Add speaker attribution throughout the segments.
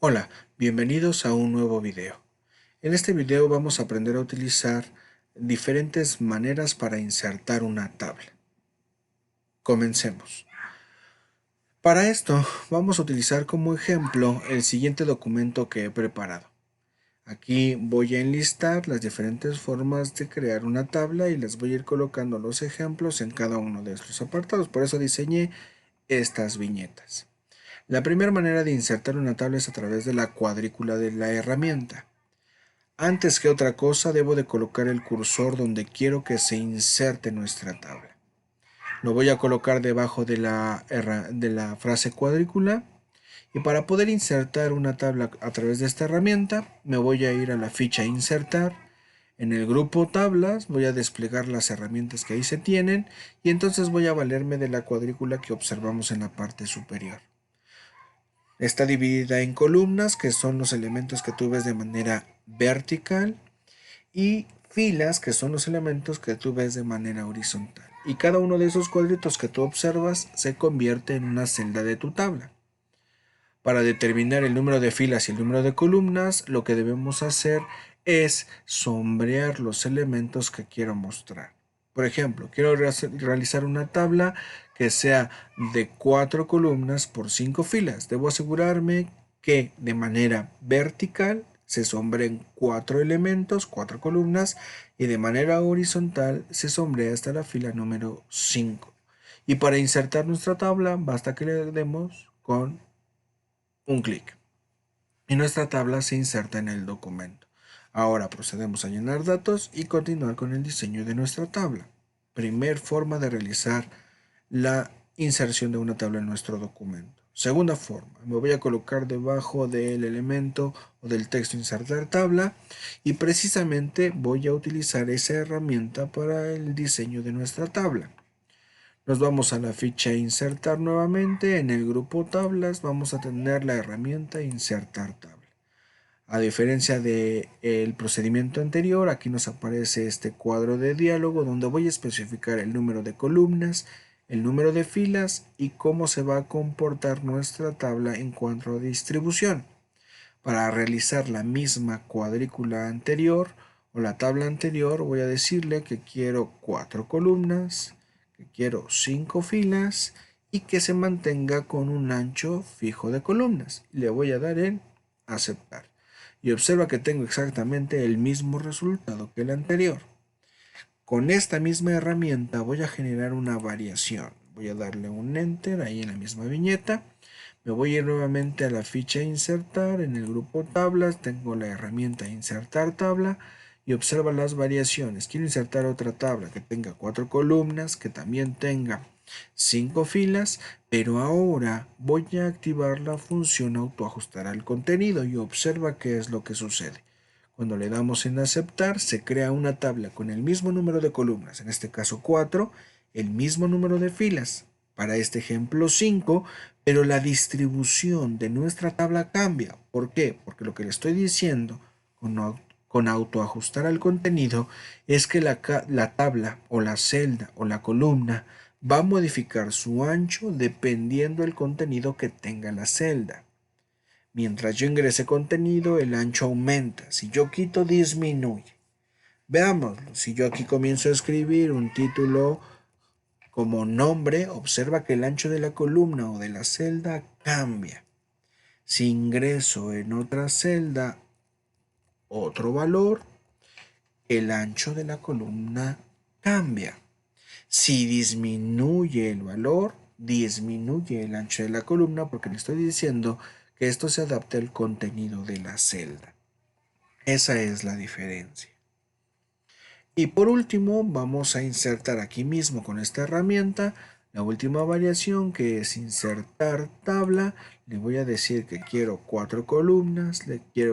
Speaker 1: Hola, bienvenidos a un nuevo video. En este video vamos a aprender a utilizar diferentes maneras para insertar una tabla. Comencemos. Para esto vamos a utilizar como ejemplo el siguiente documento que he preparado. Aquí voy a enlistar las diferentes formas de crear una tabla y les voy a ir colocando los ejemplos en cada uno de estos apartados. Por eso diseñé estas viñetas. La primera manera de insertar una tabla es a través de la cuadrícula de la herramienta. Antes que otra cosa, debo de colocar el cursor donde quiero que se inserte nuestra tabla. Lo voy a colocar debajo de la frase cuadrícula y para poder insertar una tabla a través de esta herramienta, me voy a ir a la ficha Insertar. En el grupo Tablas voy a desplegar las herramientas que ahí se tienen y entonces voy a valerme de la cuadrícula que observamos en la parte superior. Está dividida en columnas, que son los elementos que tú ves de manera vertical, y filas, que son los elementos que tú ves de manera horizontal. Y cada uno de esos cuadritos que tú observas se convierte en una celda de tu tabla. Para determinar el número de filas y el número de columnas, lo que debemos hacer es sombrear los elementos que quiero mostrar. Por ejemplo, quiero realizar una tabla que sea de 4 columnas por 5 filas. Debo asegurarme que de manera vertical se sombreen 4 elementos, 4 columnas, y de manera horizontal se sombrea hasta la fila número 5. Y para insertar nuestra tabla basta que le demos con un clic y nuestra tabla se inserta en el documento. Ahora procedemos a llenar datos y continuar con el diseño de nuestra tabla. Primer forma de realizar la inserción de una tabla en nuestro documento. Segunda forma, me voy a colocar debajo del elemento o del texto insertar tabla y precisamente voy a utilizar esa herramienta para el diseño de nuestra tabla. Nos vamos a la ficha Insertar nuevamente. En el grupo Tablas vamos a tener la herramienta Insertar tabla. A diferencia del procedimiento anterior, aquí nos aparece este cuadro de diálogo donde voy a especificar el número de columnas, el número de filas y cómo se va a comportar nuestra tabla en cuanto a distribución. Para realizar la misma cuadrícula anterior o la tabla anterior, voy a decirle que quiero 4 columnas, que quiero 5 filas y que se mantenga con un ancho fijo de columnas. Le voy a dar en aceptar. Y observa que tengo exactamente el mismo resultado que el anterior. Con esta misma herramienta voy a generar una variación. Voy a darle un enter ahí en la misma viñeta. Me voy a ir nuevamente a la ficha Insertar. En el grupo Tablas tengo la herramienta Insertar tabla y observa las variaciones. Quiero insertar otra tabla que tenga 4 columnas, que también tenga 5 filas, pero ahora voy a activar la función autoajustar al contenido y observa qué es lo que sucede. Cuando le damos en aceptar, se crea una tabla con el mismo número de columnas, en este caso 4, el mismo número de filas, para este ejemplo 5, pero la distribución de nuestra tabla cambia. ¿Por qué? Porque lo que le estoy diciendo con autoajustar al contenido es que la tabla o la celda o la columna va a modificar su ancho dependiendo del contenido que tenga la celda. Mientras yo ingrese contenido, el ancho aumenta. Si yo quito, disminuye. Veámoslo. Si yo aquí comienzo a escribir un título como nombre, observa que el ancho de la columna o de la celda cambia. Si ingreso en otra celda otro valor, el ancho de la columna cambia. Si disminuye el valor, disminuye el ancho de la columna porque le estoy diciendo que esto se adapta al contenido de la celda. Esa es la diferencia. Y por último, vamos a insertar aquí mismo con esta herramienta la última variación, que es insertar tabla. Le voy a decir que quiero 4 columnas,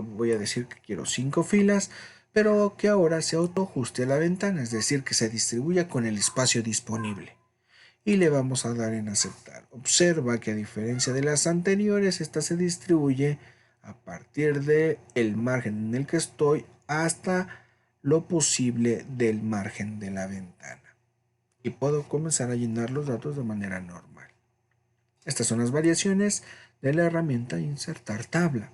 Speaker 1: voy a decir que quiero 5 filas, pero que ahora se autoajuste a la ventana, es decir, que se distribuya con el espacio disponible. Y le vamos a dar en aceptar. Observa que a diferencia de las anteriores, esta se distribuye a partir del margen en el que estoy hasta lo posible del margen de la ventana. Y puedo comenzar a llenar los datos de manera normal. Estas son las variaciones de la herramienta Insertar tabla.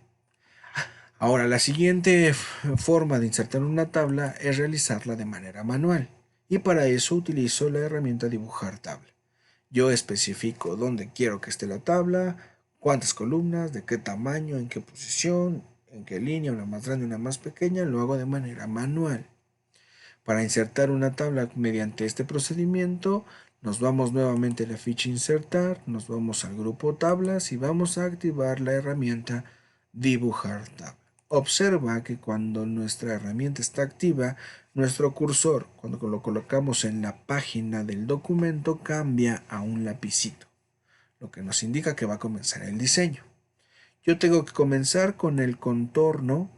Speaker 1: Ahora, la siguiente forma de insertar una tabla es realizarla de manera manual. Y para eso utilizo la herramienta dibujar tabla. Yo especifico dónde quiero que esté la tabla, cuántas columnas, de qué tamaño, en qué posición, en qué línea, una más grande, una más pequeña, lo hago de manera manual. Para insertar una tabla mediante este procedimiento, nos vamos nuevamente a la ficha insertar, nos vamos al grupo tablas y vamos a activar la herramienta dibujar tabla. Observa que cuando nuestra herramienta está activa, nuestro cursor, cuando lo colocamos en la página del documento, cambia a un lapicito, lo que nos indica que va a comenzar el diseño. Yo tengo que comenzar con el contorno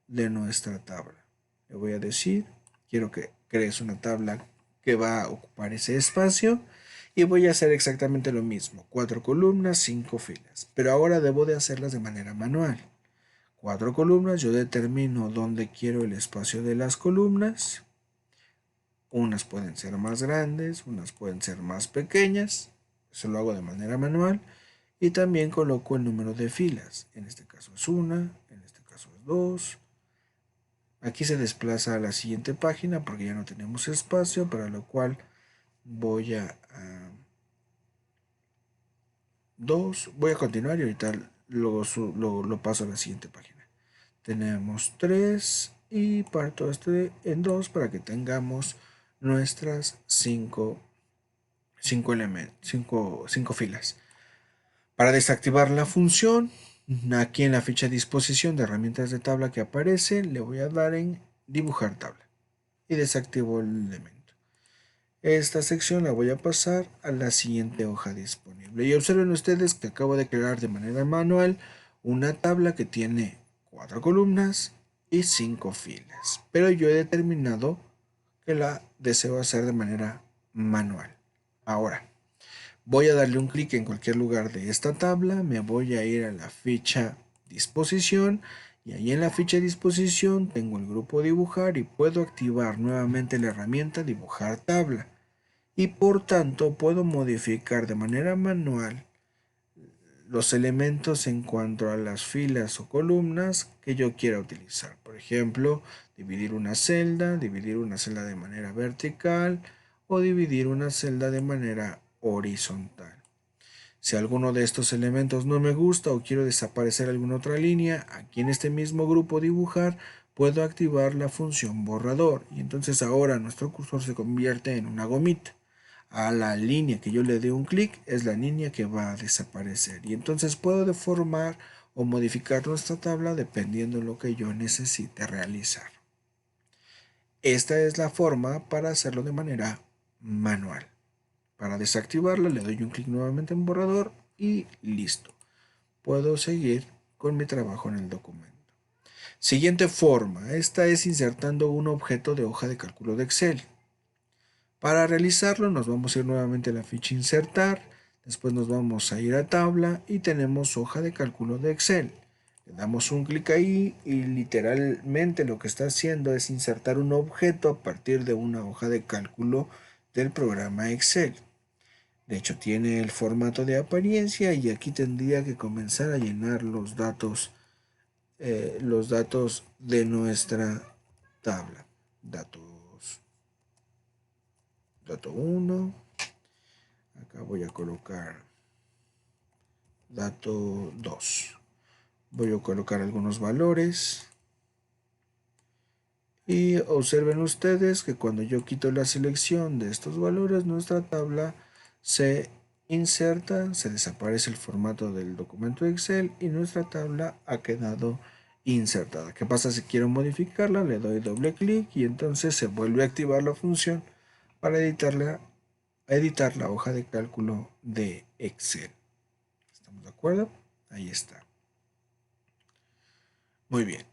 Speaker 1: de nuestra tabla. Le voy a decir, quiero que crees una tabla que va a ocupar ese espacio y voy a hacer exactamente lo mismo, 4 columnas, 5 filas, pero ahora debo de hacerlas de manera manual. 4 columnas, yo determino dónde quiero el espacio de las columnas. Unas pueden ser más grandes, unas pueden ser más pequeñas, eso lo hago de manera manual. Y también coloco el número de filas. En este caso es una, en este caso es dos. Aquí se desplaza a la siguiente página porque ya no tenemos espacio, para lo cual voy a 2. Voy a continuar y ahorita lo paso a la siguiente página. Tenemos 3 y parto este en 2 para que tengamos nuestras 5 elementos, 5 filas. Para desactivar la función, aquí en la ficha de disposición de herramientas de tabla que aparece, le voy a dar en dibujar tabla y desactivo el elemento. Esta sección la voy a pasar a la siguiente hoja disponible. Y observen ustedes que acabo de crear de manera manual una tabla que tiene 4 columnas y 5 filas. Pero yo he determinado que la deseo hacer de manera manual. Ahora, voy a darle un clic en cualquier lugar de esta tabla, me voy a ir a la ficha disposición y ahí en la ficha disposición tengo el grupo dibujar y puedo activar nuevamente la herramienta dibujar tabla y por tanto puedo modificar de manera manual los elementos en cuanto a las filas o columnas que yo quiera utilizar. Por ejemplo, dividir una celda de manera vertical o dividir una celda de manera horizontal. Si alguno de estos elementos no me gusta o quiero desaparecer alguna otra línea, aquí en este mismo grupo dibujar puedo activar la función borrador y entonces ahora nuestro cursor se convierte en una gomita. A la línea que yo le dé un clic es la línea que va a desaparecer y entonces puedo deformar o modificar nuestra tabla dependiendo de lo que yo necesite realizar. Esta es la forma para hacerlo de manera manual. Para desactivarla le doy un clic nuevamente en borrador y listo. Puedo seguir con mi trabajo en el documento. Siguiente forma, esta es insertando un objeto de hoja de cálculo de Excel. Para realizarlo nos vamos a ir nuevamente a la ficha insertar, después nos vamos a ir a tabla y tenemos hoja de cálculo de Excel. Le damos un clic ahí y literalmente lo que está haciendo es insertar un objeto a partir de una hoja de cálculo del programa Excel. De hecho tiene el formato de apariencia y aquí tendría que comenzar a llenar los datos de nuestra tabla. Dato 1. Acá voy a colocar dato 2. Voy a colocar algunos valores. Y observen ustedes que cuando yo quito la selección de estos valores, nuestra tabla se inserta, se desaparece el formato del documento Excel y nuestra tabla ha quedado insertada. ¿Qué pasa si quiero modificarla? Le doy doble clic y entonces se vuelve a activar la función para editar la hoja de cálculo de Excel. ¿Estamos de acuerdo? Ahí está. Muy bien.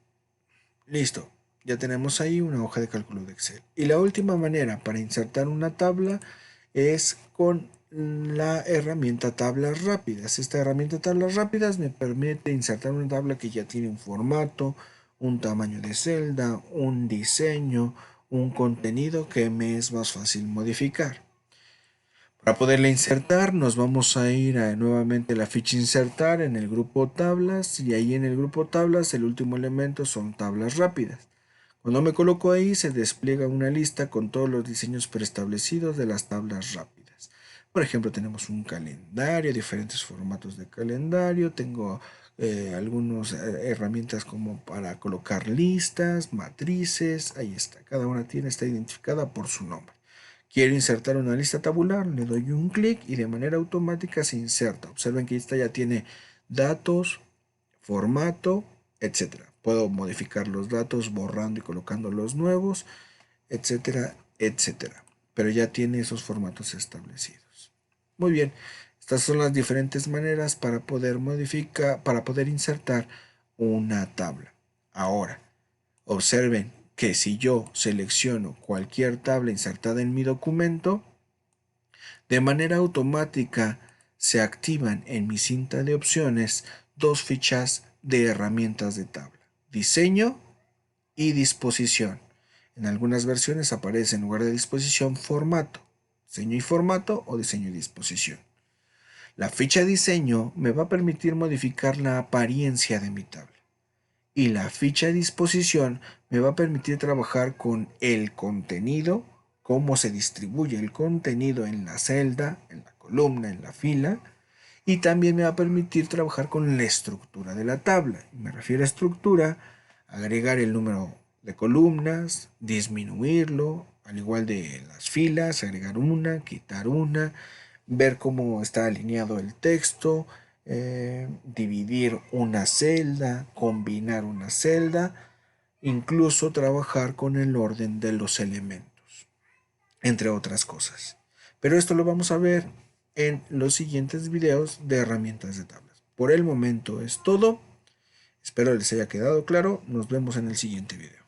Speaker 1: Listo. Ya tenemos ahí una hoja de cálculo de Excel. Y la última manera para insertar una tabla es con la herramienta tablas rápidas. Esta herramienta tablas rápidas me permite insertar una tabla que ya tiene un formato, un tamaño de celda, un diseño, un contenido que me es más fácil modificar. Para poderla insertar, nos vamos a ir nuevamente a la ficha insertar en el grupo tablas, y ahí en el grupo tablas el último elemento son tablas rápidas. Cuando me coloco ahí se despliega una lista con todos los diseños preestablecidos de las tablas rápidas. Por ejemplo, tenemos un calendario, diferentes formatos de calendario, tengo algunas herramientas como para colocar listas, matrices, ahí está, cada una está identificada por su nombre. Quiero insertar una lista tabular, le doy un clic y de manera automática se inserta. Observen que esta ya tiene datos, formato, etcétera. Puedo modificar los datos borrando y colocando los nuevos, etcétera, etcétera. Pero ya tiene esos formatos establecidos. Muy bien, estas son las diferentes maneras para poder modificar, para poder insertar una tabla. Ahora, observen que si yo selecciono cualquier tabla insertada en mi documento, de manera automática se activan en mi cinta de opciones dos fichas de herramientas de tabla: diseño y disposición. En algunas versiones aparece en lugar de disposición formato, diseño y formato o diseño y disposición. La ficha diseño me va a permitir modificar la apariencia de mi tabla. Y la ficha de disposición me va a permitir trabajar con el contenido, cómo se distribuye el contenido en la celda, en la columna, en la fila, y también me va a permitir trabajar con la estructura de la tabla. Me refiero a estructura, agregar el número de columnas, disminuirlo, al igual de las filas, agregar una, quitar una, ver cómo está alineado el texto, dividir una celda, combinar una celda, incluso trabajar con el orden de los elementos, entre otras cosas. Pero esto lo vamos a ver en los siguientes videos de herramientas de tablas. Por el momento es todo. Espero les haya quedado claro. Nos vemos en el siguiente video.